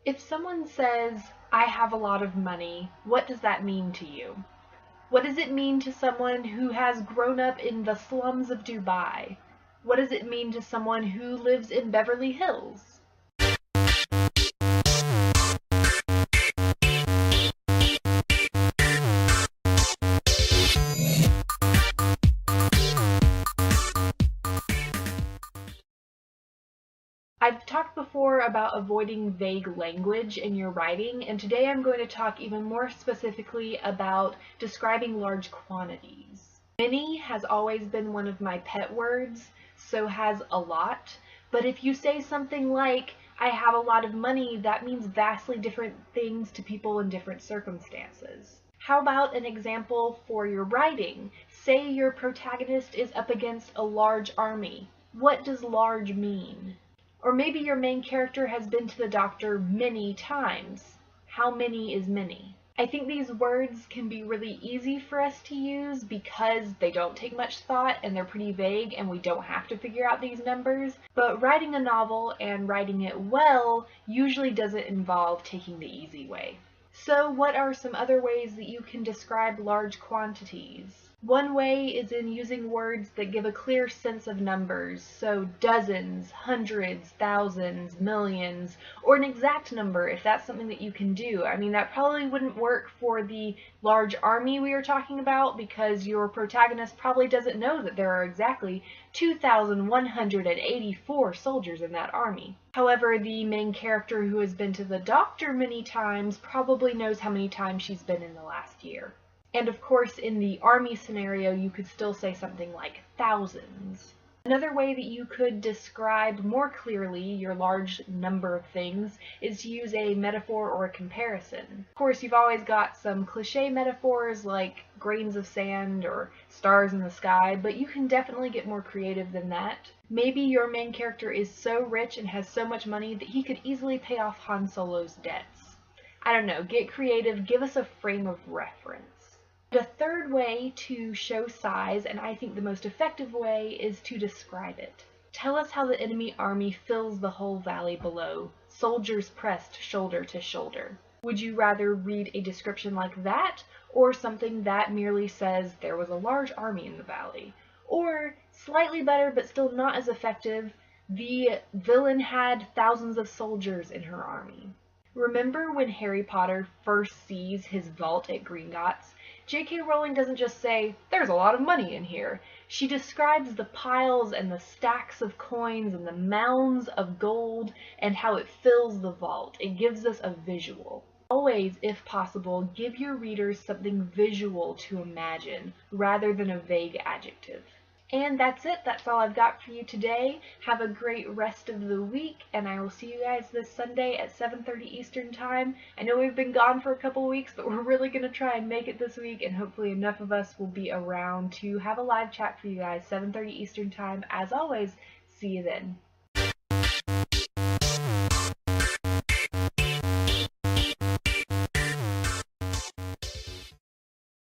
If someone says, "I have a lot of money," what does that mean to you? What does it mean to someone who has grown up in the slums of Dubai? What does it mean to someone who lives in Beverly Hills? I've talked before about avoiding vague language in your writing, and today I'm going to talk even more specifically about describing large quantities. Many has always been one of my pet words, so has a lot, but if you say something like, "I have a lot of money," that means vastly different things to people in different circumstances. How about an example for your writing? Say your protagonist is up against a large army. What does large mean? Or maybe your main character has been to the doctor many times. How many is many? I think these words can be really easy for us to use because they don't take much thought and they're pretty vague and we don't have to figure out these numbers. But writing a novel and writing it well usually doesn't involve taking the easy way. So what are some other ways that you can describe large quantities? One way is in using words that give a clear sense of numbers, so dozens, hundreds, thousands, millions, or an exact number if that's something that you can do. I mean, that probably wouldn't work for the large army we are talking about because your protagonist probably doesn't know that there are exactly 2,184 soldiers in that army. However, the main character who has been to the doctor many times probably knows how many times she's been in the last year. And of course, in the army scenario, you could still say something like thousands. Another way that you could describe more clearly your large number of things is to use a metaphor or a comparison. Of course, you've always got some cliche metaphors like grains of sand or stars in the sky, but you can definitely get more creative than that. Maybe your main character is so rich and has so much money that he could easily pay off Han Solo's debts. I don't know, get creative, give us a frame of reference. The third way to show size, and I think the most effective way, is to describe it. Tell us how the enemy army fills the whole valley below, soldiers pressed shoulder to shoulder. Would you rather read a description like that, or something that merely says there was a large army in the valley? Or, slightly better but still not as effective, the villain had thousands of soldiers in her army. Remember when Harry Potter first sees his vault at Gringotts? J.K. Rowling doesn't just say, "There's a lot of money in here." She describes the piles and the stacks of coins and the mounds of gold and how it fills the vault. It gives us a visual. Always, if possible, give your readers something visual to imagine rather than a vague adjective. And that's it. That's all I've got for you today. Have a great rest of the week, and I will see you guys this Sunday at 7:30 Eastern Time. I know we've been gone for a couple of weeks, but we're really going to try and make it this week, and hopefully enough of us will be around to have a live chat for you guys, 7:30 Eastern Time. As always, see you then.